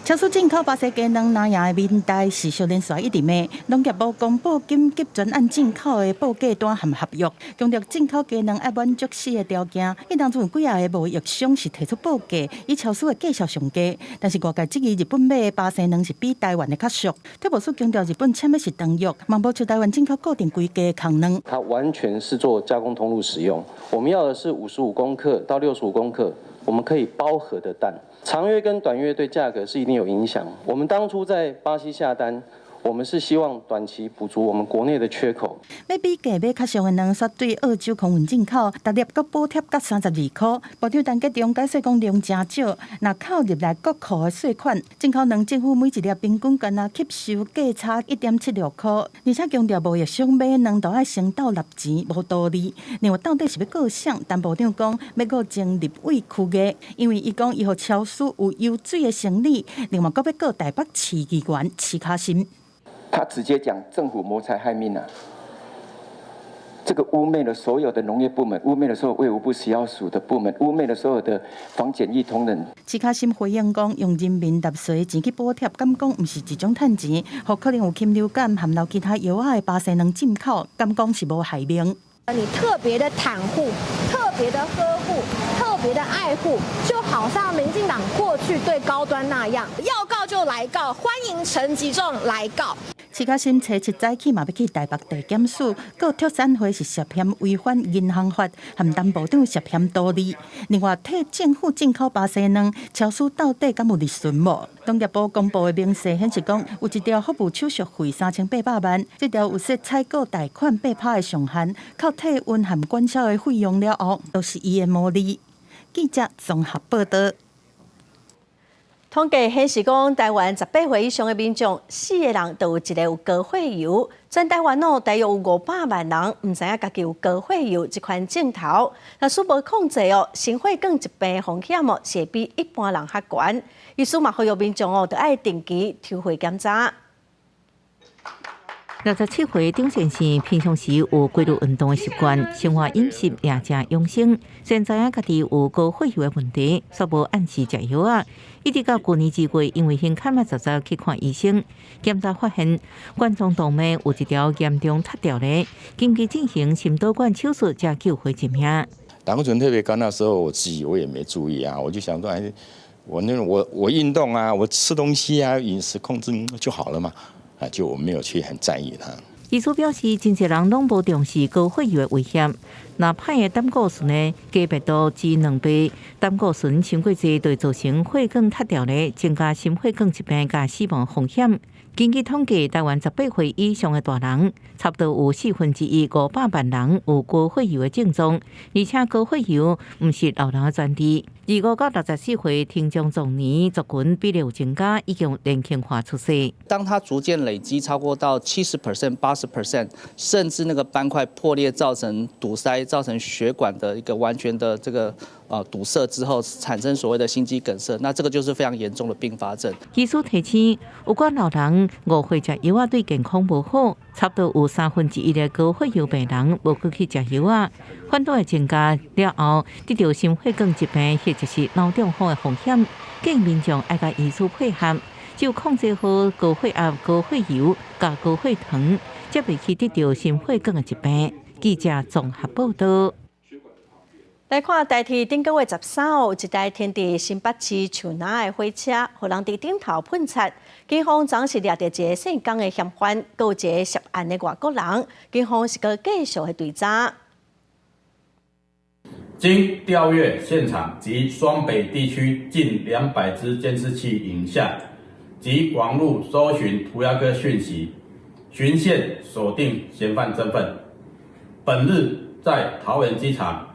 [SPEAKER 20] 超市进口巴西鸡卵拿样的面代是少年衰一直卖，农业部公布紧急专案进口的报价单和合约，强调进口鸡卵要满足4个条件。因当中有几个无业商是提出报价，以超市的价上上价，但是外界质疑日本买的巴西卵是比台湾的较俗。特保署强调日本签的是长约，嘛无像台湾进口固定规格的空卵。
[SPEAKER 25] 它完全是做加工通路使用，我们要的是55公克到65公克，我们可以包盒的蛋。长约跟短约对价格是一定有影响。我们当初在巴西下单，我们是希望短期补足我们国内的缺口。
[SPEAKER 20] 要比价买较俗的卵，煞对澳洲空运进口，逐粒阁补贴到32块。部长陈吉仲解释讲量真少，若扣入来国库的税款，进口卵政府每一粒平均干吸收价差1.76块，而且强调无业商买卵都爱先倒纳钱，无道理。另外到底是要告啥？但部长讲要告前立委区议，因为伊讲伊互超市有油水的生理，另外阁要告台北市议员徐卡新。
[SPEAKER 26] 他直接讲政府谋财害命啊！
[SPEAKER 4] 这个污蔑了所有的农业部门，污蔑了所有卫福部食药署的部门，污蔑了所有的防检疫同仁。
[SPEAKER 20] 徐卡心回应讲，用人民纳税钱去补贴，敢讲毋是一种趁钱，或可能有禽流感含有其他药仔的巴西能进口，敢讲是无害命。
[SPEAKER 15] 你特别的袒护，特别的呵护，特别的爱护，就好像民进党过去对高端那样，要告就来告，欢迎陈吉仲来告。
[SPEAKER 20] 徐卡心初7早起嘛要去台北地检署，佮脱产会是涉嫌违反银行法，含担保长涉嫌多利。另外，替政府进口巴西卵，超市到底敢有利润无？农业部公布的明细显示讲，有一条服务手续费3800万，这条有设采购贷款8%的上限，靠体温含管销的费用了后，都是伊的毛利。记者综合报道。
[SPEAKER 1] 统计显示，讲台湾18岁以上的民众，4个人都有一个有高血油。全台湾大约有500万人唔知影家己有高血油这款症头。那数无控制心血管疾病风险是比一般人较悬。于是嘛，呼吁民众都爱定期抽血检查。
[SPEAKER 6] 67岁张先生平常时有规律运动的习惯，生活饮食也正养生。虽然知影家己有高血油的问题，却无按时食药啊。一直到去年2月，因为胸坎仔早去看医生，检查发现冠状动脉有一条严重塌掉咧，紧急进行心导管手术，才救回一命。
[SPEAKER 17] 胆固醇特别高，那时候我自己也没注意啊，我就想说，我运动啊，我吃东西啊，饮食控制就好了嘛。就我没有去很在意它。
[SPEAKER 6] 医师表示，真侪人拢无重视高血油的危险。那歹的胆固醇呢，加8度至2倍，胆固醇超过侪，对造成血管塌掉咧，增加心血管疾病甲死亡风险。根据统计，台湾18岁以上的大人，差不多有1/4 500万人有高血油的症状，而且高血油毋是老人的专利。25到64岁听众壮年族群比例有增加，已经有年轻化趋势。
[SPEAKER 18] 当它逐渐累积超过到70%、80%，甚至那个斑块破裂造成堵塞，造成血管的一个完全的这个堵塞之后，产生所谓的心肌梗塞，那这个就是非常严重的并发症。
[SPEAKER 6] 医师提醒，有关老人误会食药对健康无好，差不多有1/3的高血油病人无去食药反倒会增加了后，得到心血管疾病，或者是脑中风的风险。建议民众爱甲医师配合，只有控制好高血压、高血油、甲高血糖，才袂去得到心血管的疾病。记者综合报道。
[SPEAKER 1] 来看台铁顶个月13号，一台停伫新北市树林的火车，互人伫顶头喷漆。警方总是掠着一个姓江的嫌犯，佮有一个涉案的外国人。警方是个继续的追查。
[SPEAKER 19] 经调阅现场及双北地区近200支监视器影像及网络搜寻涂鸦哥讯息，循线锁定嫌犯身份。本日在桃园机场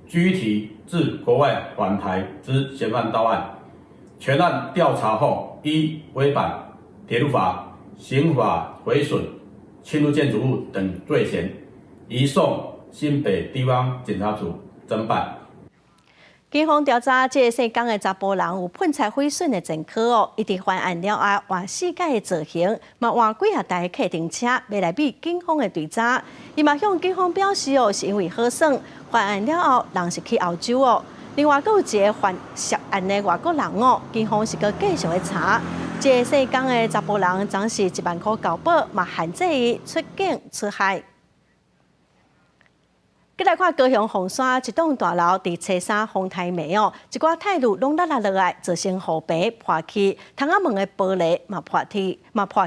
[SPEAKER 19] 拘提自国外返台之嫌犯到案，全案调查后，依违反铁路法、刑法毁损、侵入建筑物等罪嫌，移送新北地方检察署侦办。
[SPEAKER 1] 警方调查，这个姓江的查甫人有喷漆毁损的前科伊伫犯案了后换世界的造型，嘛换几啊台客停车，要来比警方的追查。伊嘛向警方表示是因为好耍，犯案了后人是去澳洲另外，佫有一个犯涉案的外国人警方是佫继续的查。这个姓江的查甫人总是1万块交保，嘛限制伊出境出海。再来看高雄凤山一栋大楼伫初三风台暝一寡铁路拢落落来，造成护壁破去，窗仔门的玻璃嘛破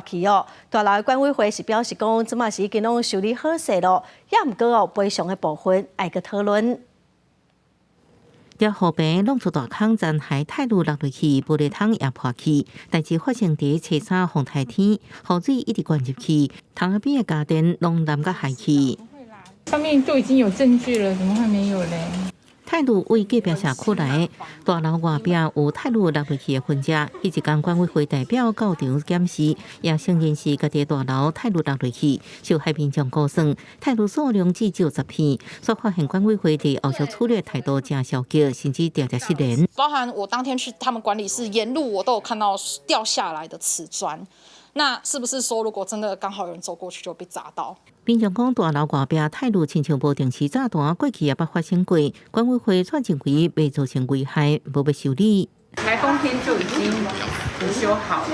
[SPEAKER 1] 去大楼的管委会是表示讲，即嘛是已经拢修理好势咯，也毋过赔偿的部分爱去讨论。
[SPEAKER 6] 这护壁弄出大坑，残骸铁路落落去，玻璃窗也破去。代志发生伫初三风台天，雨水一直灌入去，窗仔边的家电拢淋甲害去。
[SPEAKER 26] 上面都已经有证据了，怎么还没有嘞？
[SPEAKER 6] 铁路为隔壁社区来，大楼外壁有铁路落落去的痕迹。迄一间管委会代表到场检视，也承认是家己大楼铁路落落去，受害民众估算铁路数量至少10片，所发现管委会伫后续处理态度真消极，甚至调查失联。
[SPEAKER 27] 包含我当天去他们管理室沿路，我都有看到掉下来的瓷砖。
[SPEAKER 3] 那是不是说如果真的刚好有人走过去就被砸到？
[SPEAKER 6] 民众讲大楼外壁态度亲像无定时炸弹，过去也捌发生过，管委会却认为未造成危害，无要修理。
[SPEAKER 8] 台风天就已经补修好了，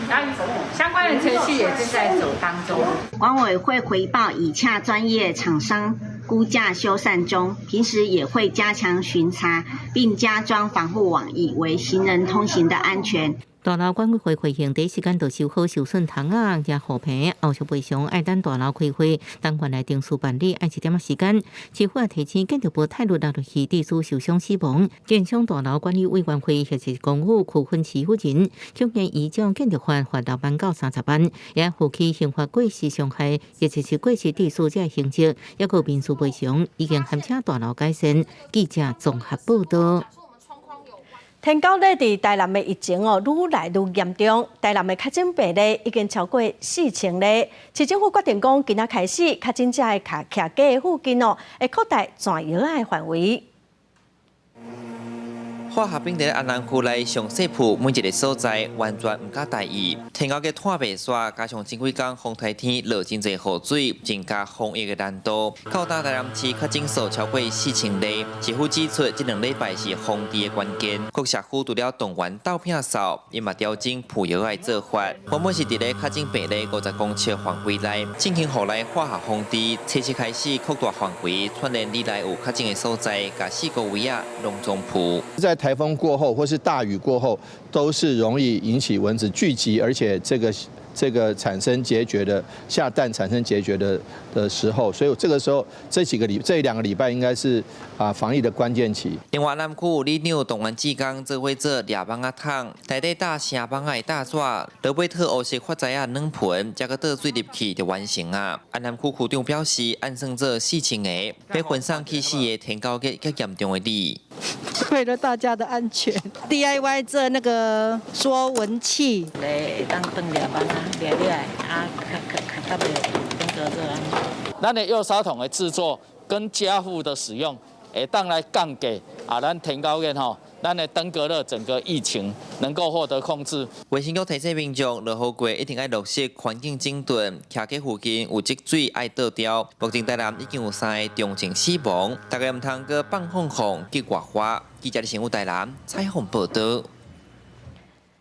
[SPEAKER 8] 然后相关的程序也正在走当中。
[SPEAKER 16] 管委会回报已洽专业厂商估价修缮中，平时也会加强巡查，并加装防护网，以为行人通行的安全。
[SPEAKER 6] 大楼管委会会行第一时间就修好受损窗啊、也护棚，后续赔偿爱等大楼开会，当原来定数办理，按1点时间。市府也提醒建筑部态度落去地主受伤死亡，建商大楼管理委员会或是公务区分持负人，去年移将建筑款罚6万到30万，也负起刑罚过失伤害，或是过失地主这刑责，也有民事赔偿，已经喊请大楼改善。记者综合报道。
[SPEAKER 1] 天狗咧伫台南的疫情愈来愈严重，台南的确诊病例已经超过4000例。市政府决定讲，今仔开始，确诊者的徛家附近会扩大全药的范围。
[SPEAKER 21] 化学兵在安南区内上西铺每一个所在完全唔敢大意，天狗嘅拖白刷，加上前几天风台天落真侪雨水，增加防疫嘅难度。到台南市确诊数超过4000例，市府指出，这2礼拜是防治嘅关键。各社区除了动员斗拼扫，伊嘛调整铺药嘅做法。原本是伫咧确诊病例50公尺范围内，进行户内化学防治，初期开始扩大范围，传染里来有确诊嘅所在，甲4个位啊拢总铺。
[SPEAKER 23] 在台风过后或是大雨过后，都是容易引起蚊子聚集，而且这个产生孑孓的下蛋产生孑孓的时候，所以这个时候这2个礼拜应该是防疫的关键期。
[SPEAKER 21] 另外，南区里纽动员志工做伙做抓蠓仔桶，内底搭成蠓仔的大纸，落尾套黑色发财啊2盆，加个倒水入去就完成啊。安南区区长表示，按算做4000个，比分散去4个天狗节较严重的例。
[SPEAKER 24] 为了大家的安全 ，DIY 做那个捉蚊器，
[SPEAKER 8] 来当灯抓蠓仔，抓起来啊，较袂登个这安。
[SPEAKER 27] 咱的药砂桶的制作跟家户的使用，会当来降低咱天狗节咱的登革热整个疫情能够获得控制。
[SPEAKER 21] 卫生局提醒民众，落雨季一定要落实环境整顿，徛街附近有积水爱倒掉。目前台南已经有3个重症死亡，大家唔通搁放风去外花。记者李新武台南采访报道。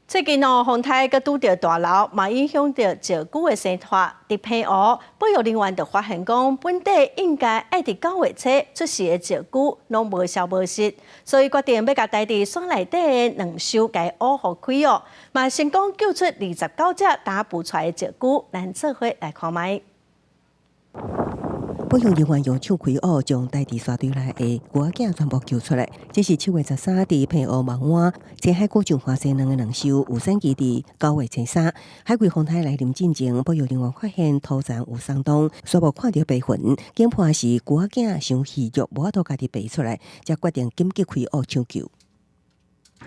[SPEAKER 1] 最近风台佮拄到大楼，嘛影响到石鼓的生态。伫平湖，保育人员就发现讲，本地应该爱伫9月初出世的石鼓，拢无消无息，所以决定要甲台伫山内底的2收给挖互开哦，嘛成功救出29只打捕出来的石鼓，咱做伙来看卖。
[SPEAKER 12] 保育人员用手开挖，将台地沙堆内的骨仔全部救出来。这是7月13日平湖芒湾前海古上发生2个2收有产期伫9月初3，海龟风台来临进前，保育人员发现土层有松动，却无看到白粉，警判是骨仔伤虚弱，无法度家己爬出来，才决定紧急开挖抢救。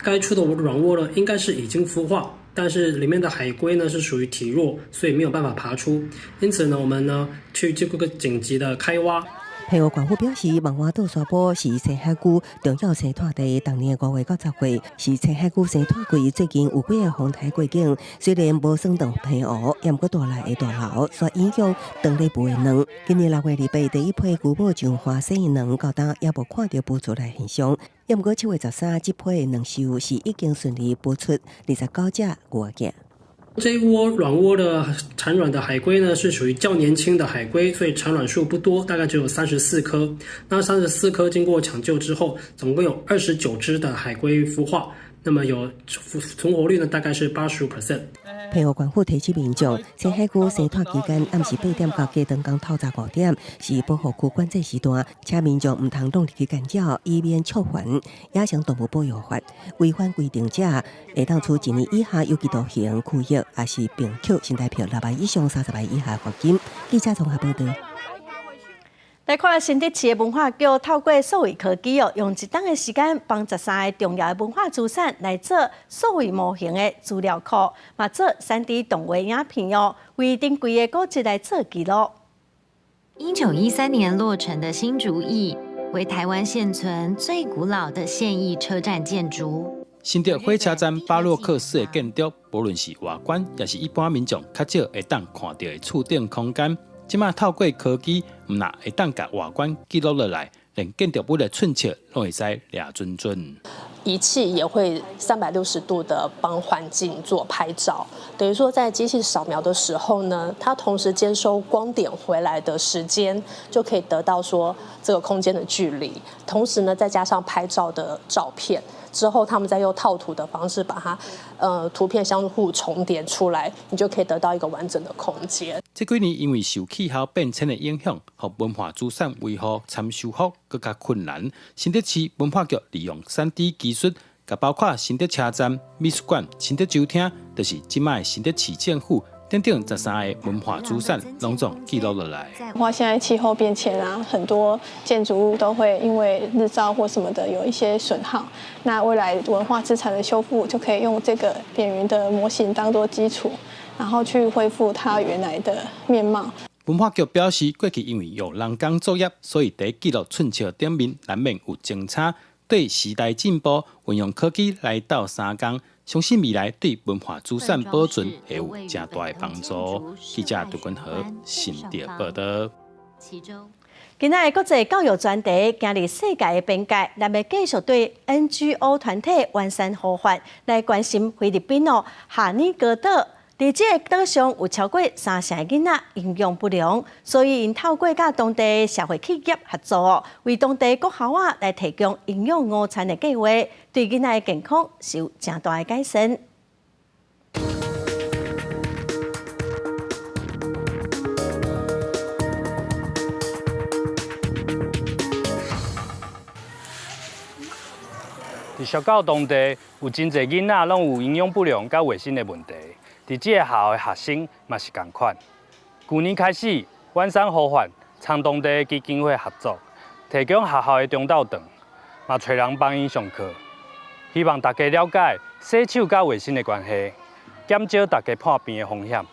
[SPEAKER 28] 该处的软窝呢，应该是已经孵化，但是里面的海龟呢是属于体弱，所以没有办法爬出。因此呢，我们呢去这个紧急的开挖。
[SPEAKER 12] 平湖县府表示，芒湾岛沙坡是青海区重要生态地，当年5月到10月是青海区生态季最近有几个风台过境，虽然无算到平湖，也毋过大内的大楼所影响当地捕的卵。今年6月礼拜第一批古堡上花生的卵，到今也无看到捕出来现象。也毋过7月13这批的2收是已经顺利捕出29只骨仔。
[SPEAKER 28] 这一窝软窝的产卵的海龟呢，是属于较年轻的海龟，所以产卵数不多，大概只有34颗。那34颗经过抢救之后，总共有29只的海龟孵化，那么有存活率呢，大概是85%。
[SPEAKER 12] 平湖县府提醒民众，青海区生态期间暗时8点到加长工透早5点是保护区管制时段，请民众唔通动入去干扰，以免触犯《野生动物保育法》。违反规定者，会当处1年以下有期徒刑、拘役，还是并扣新台币6万以上30万以下罚金。记者综合报道。
[SPEAKER 1] 来看新竹市的文化局透过数位科技用1天的时间，帮13个重要的文化资产来做数位模型的资料库，嘛做3D 动画影片为珍贵的古迹来做记录。
[SPEAKER 29] 1913年落成的新竹驿，为台湾现存最古老的现役车站建筑。
[SPEAKER 2] 新竹火车站巴洛克式的建筑，无论是外观，也是一般民众较少会当看到的厝顶空间。即马透过科技，唔但会当甲外观记录落来，连建筑物的寸切都会使抓准准。
[SPEAKER 5] 仪器也会360度的帮环境做拍照，等于说在机器扫描的时候呢，它同时接收光点回来的时间，就可以得到说这个空间的距离，同时呢再加上拍照的照片。之后，他们再用套图的方式把它，图片相互重叠出来，你就可以得到一个完整的空间。
[SPEAKER 2] 这几年因为受气候变迁的影响，和文化资产维护参修复更加困难。新竹市文化局利用3D 技术，甲包括新竹车站、美术馆、新竹酒厅，就是即卖新竹市政府。等等13个文化资产拢总记录落来。
[SPEAKER 7] 现在气候变迁啊，很多建筑物都会因为日照或什么的有一些损耗。那未来文化资产的修复，就可以用这个扁云的模型当作基础，然后去恢复它原来的面貌。
[SPEAKER 2] 文化局表示，过去因为用人工作业，所以在记录寸尺顶面难免有争差。对时代进步，运用科技来到3工。相信未来对文化资产保存会有正大的帮助。记者杜君和新竹报道。
[SPEAKER 1] 今仔国际教育专题，今日世界的边界，咱要继续对 NGO 团体完善呼唤，来关心菲律宾哈尼哥岛。伫这个岛上有超过3成的囡仔营养不良，所以因透过甲当地社会企业合作，为当地国校来提供营养午餐的计划，对囡仔的健康是有正大的改善。
[SPEAKER 9] 伫小到当地有真侪囡仔拢有营养不良甲卫生的问题。伫这个校的学生嘛是同款。去年开始，完善呼唤，参当地基金会合作，提供学校的中昼顿，嘛找人帮因上课，希望大家了解洗手甲卫生的关系，减少大家破病的风险。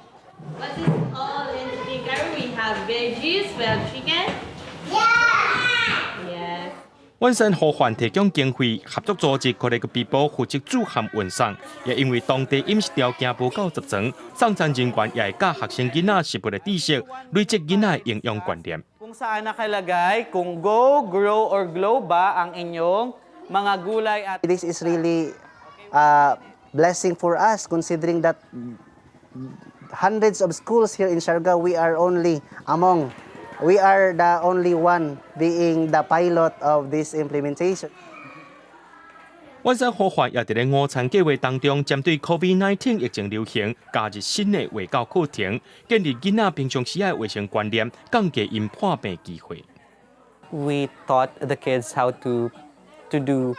[SPEAKER 10] 完善呼唤提供经费，合作组织各个庇护负责煮和运送，也因为当地饮食条件不够十全，送餐人员也会教学生囡仔食物的知識，累積囡仔營養觀念。
[SPEAKER 11] Kung saan nakalagay kung go, grow, or glow ba ang inyong mga gulay at...
[SPEAKER 13] This is really a blessing for us considering that hundreds of schools here in Siargao, we are the only one being the pilot of this implementation.
[SPEAKER 10] 完善呼唤也伫咧午餐计划当中，针对 COVID-19 疫情流行，加入新的卫教课程，建立囡仔平常时的卫生观念，降低因破病机会。
[SPEAKER 11] We taught the kids how to do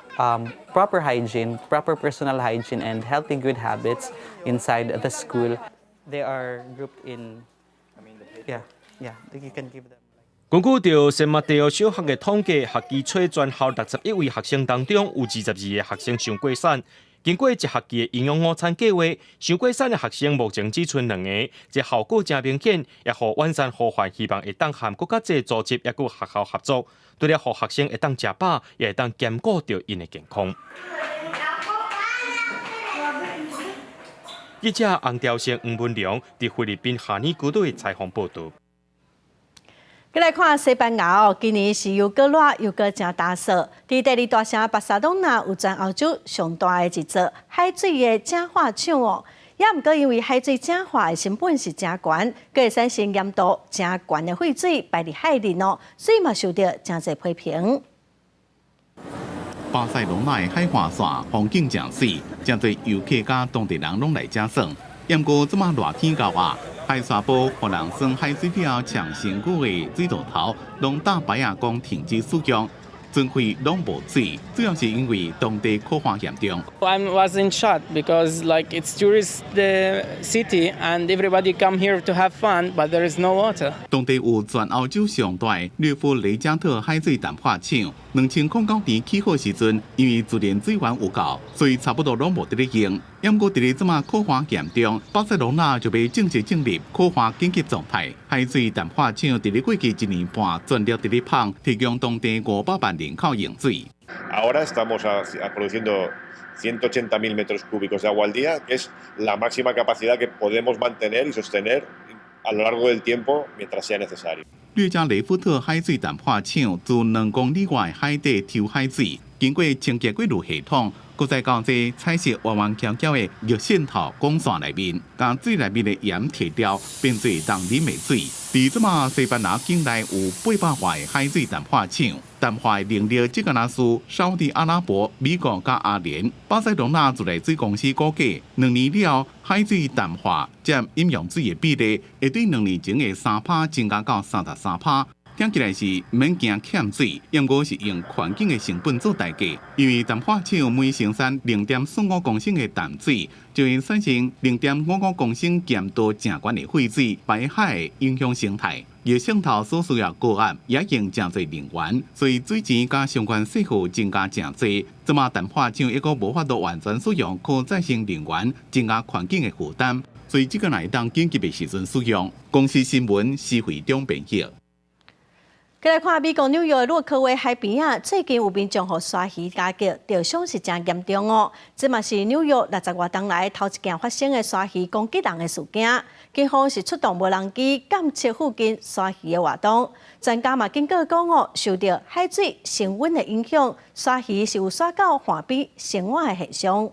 [SPEAKER 11] proper hygiene, proper personal hygiene, and healthy good habits inside the school. They are grouped in, yeah, you can give them.
[SPEAKER 10] 根据着圣马蒂奥小学的统计，学期初全校61位学生当中，有22个学生上过产。经过一学期的营养午餐计划，上过产的学生目前只剩2个，这效果真明显，也互完善呼唤，希望会当和国家这组织也佮学校合作，除了互学生会当食饱，也会当兼顾着因的健康。记者洪兆生、黄文良伫菲律宾哈尼古岛的采访报道。
[SPEAKER 1] 再来看西班牙今年是又过热又过真大热。伫第2大城巴塞隆纳有全欧洲上大的一座海水的净化厂也毋过因为海水净化的成本是真悬，佮会产生盐度真悬的废水排入海里所以嘛受到真侪批评。
[SPEAKER 14] 巴塞隆纳的海岸线风景真水，真侪游客甲当地人拢来遮耍。不过这么热天到啊！海沙堡互人耍海水表长身躯的水龙头，拢打牌啊讲停止使用，准费拢无水，主要是因为当地缺乏严重。
[SPEAKER 22] I was in shock because it's tourist city and everybody come here to have fun, but there is no water.
[SPEAKER 14] 当地有全欧洲上大略夫雷加特海水淡化厂，2009年起好时阵，因为自然水源有够，所以差不多拢无得咧用。不过，伫咧这么缺乏严重，巴塞隆纳就被正式进入缺乏紧急状态。海水淡化厂伫咧过去1年半全力伫咧捧，提供当地500万人口用水。
[SPEAKER 30] Ahora estamos produciendo
[SPEAKER 3] 180.000 metros cúbicos de agua al día, que es la máxima capacidad que podemos mantener y sostener a lo largo del tiempo mientras sea necesario.
[SPEAKER 14] 略加雷夫特海水淡化厂自2公里外海底抽海水，经过清洁过滤系统，搁再到这彩色弯弯翘翘的热渗透管线内面，将水内面的盐提掉，变做当啉的水。伫即马西班牙境内有800外的海水淡化厂，淡化的能力即个那是沙特阿拉伯、美国甲阿联、巴塞隆纳自来水公司估计，2年了海水淡化占饮用水的比例，会对2年前的3%增加到33%。听起来是免惊欠水，因过是用环境的成本做代价，因为淡化厂每生产0.45公升的淡水，就会产生0.55公升咸度正悬的废水排海，影响生态。热渗透所需要高压也用真侪能源，所以水钱加相关税负增加真侪。即马淡化厂一个无法度完全使用可再生能源，增加环境的负担，所以这个乃当紧急的时阵使用。公司新闻施会长编辑。
[SPEAKER 1] 再来看美国纽约洛克威海边啊，最近有民众互鲨鱼夹击，着伤是真严重哦。这嘛是纽约60多年来头一件发生的鲨鱼攻击人的事件。警方是出动无人机监测附近鲨鱼的活动。专家嘛警告讲哦，受到海水升温的影响，鲨鱼是有刷到岸边生活的现象。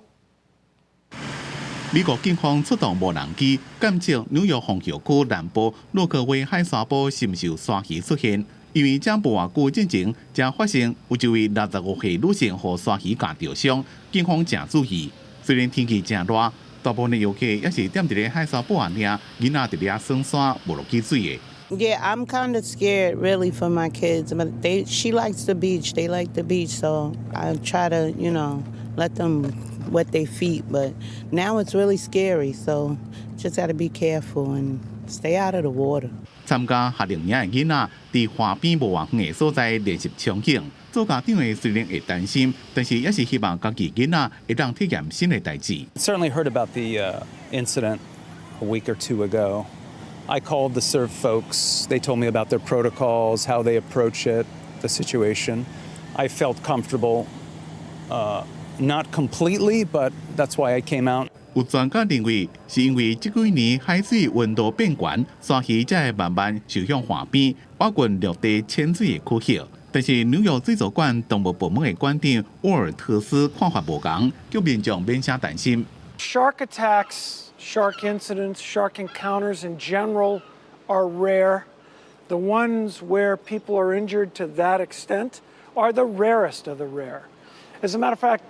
[SPEAKER 14] 美国警方出动无人机监测纽约红桥区南部洛克威海沙堡是毋是有鲨鱼出现。因为这无偌久之前，才发生有一位65岁女性互鲨鱼夹着伤，警方正注意。虽然天气真热，大部分的游客也是踮伫咧海沙堡岸遐，囡仔伫咧耍耍，无落去水的。
[SPEAKER 4] Yeah, I'm kind of scared really for my kids, but she likes the beach. They like the beach, so I try to, let them wet their feet. But now it's really scary, so just got to be careful and stay out of the water.
[SPEAKER 14] 参加夏令营的囡仔，伫海边无偌远的所在练习冲泳。做家长的虽然会担心，但是也是希望家己囡仔会当体验新的代志。
[SPEAKER 15] Certainly heard about the incident a week or two ago. I called the surf folks. They told me about their protocols, how they approach it, the situation. I felt comfortable, not completely, but that's why I came out.
[SPEAKER 14] 有专家认为，是因为这几年海水温度变悬，鲨鱼才会慢慢游向岸边，挖掘陆地潜水的区域。但是纽约水族馆动物部门的馆长沃尔特斯看法无同，叫民众免啥担心。
[SPEAKER 17] Shark attacks, shark incidents, shark encounters in general are rare. The ones where people are injured to that extent are the rarest of the rare. As a matter of fact,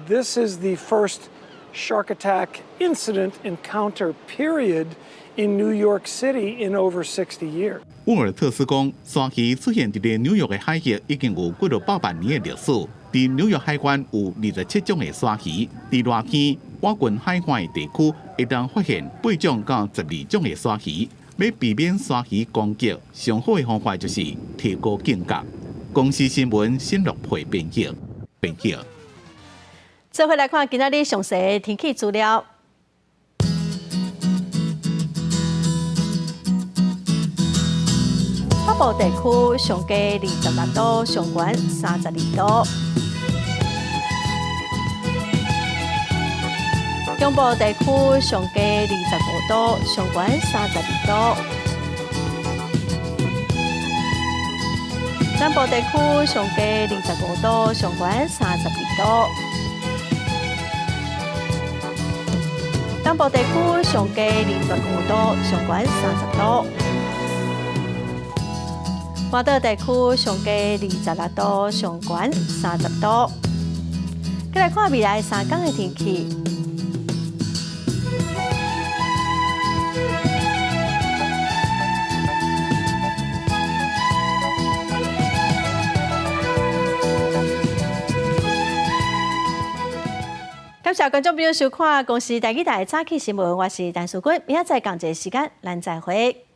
[SPEAKER 17] this is the first shark attack incident encounter period in New York City in over 60 years.
[SPEAKER 14] 沃尔特斯讲，鲨鱼出现伫纽约的海域已经有几多8万年的历史。伫纽约海湾有27种的鲨鱼，伫热天挖掘海岸的地区，会当发现8种到12种的鲨鱼。要避免鲨鱼攻击，上好的方法就是提高警觉。公司新闻新乐配编辑。
[SPEAKER 1] 再回来看今仔日详细的天气资料。北部地区上低26度，上悬32度；中部地区上低25度，上悬32度；南部地区上低25度，上悬32度。东部地区上低25度，上悬30度；华岛地区上低26度，上悬30度。再来看未来3天的天气。感谢观众朋友收看《公视台语台早起新闻》，我是陈淑君，明仔载同一时间咱再会。